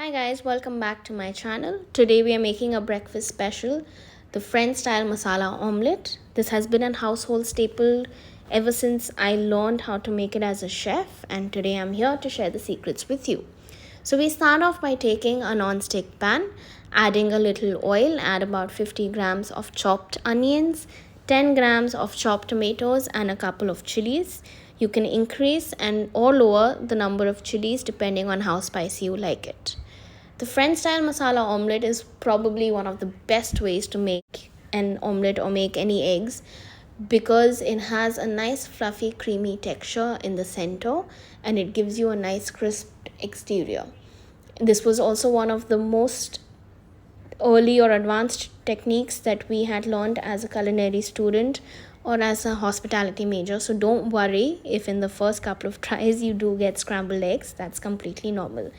Hi guys, welcome back to my channel. Today we are making a breakfast special, the French style masala omelette. This has been a household staple ever since I learned how to make it as a chef, and today I'm here to share the secrets with you. So we start off by taking a non-stick pan, adding a little oil, add about 50 grams of chopped onions, 10 grams of chopped tomatoes and a couple of chilies. You can increase and or lower the number of chilies depending on how spicy you like it. The French style masala omelette is probably one of the best ways to make an omelette or make any eggs because it has a nice fluffy creamy texture in the center and it gives you a nice crisp exterior. This was also one of the most early or advanced techniques that we had learned as a culinary student or as a hospitality major. So don't worry if in the first couple of tries you do get scrambled eggs. That's completely normal.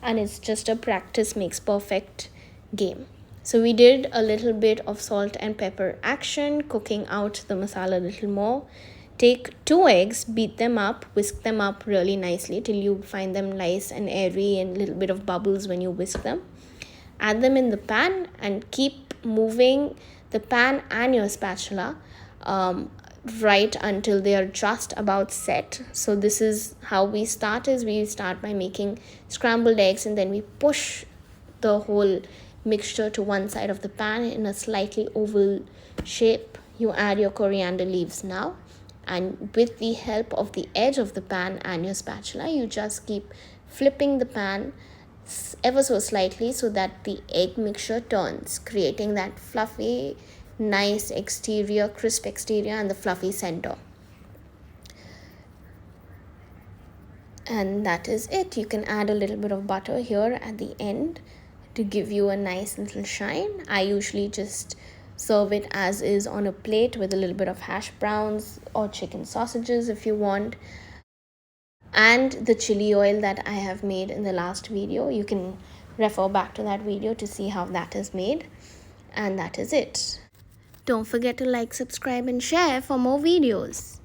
And it's just a practice makes perfect game. So we did a little bit of salt and pepper action, cooking out the masala a little more. Take 2 eggs, beat them up, whisk them up really nicely till you find them nice and airy and a little bit of bubbles when you whisk them. Add them in the pan and keep moving the pan and your spatula right until they are just about set. So this is how we start by making scrambled eggs and then we push the whole mixture to one side of the pan in a slightly oval shape. You add your coriander leaves now, and with the help of the edge of the pan and your spatula you just keep flipping the pan ever so slightly so that the egg mixture turns, creating that fluffy nice exterior, crisp exterior and the fluffy center. And that is it. You can add a little bit of butter here at the end to give you a nice little shine. I usually just serve it as is on a plate with a little bit of hash browns or chicken sausages if you want, and the chili oil that I have made in the last video. You can refer back to that video to see how that is made. And that is it. Don't forget to like, subscribe and share for more videos.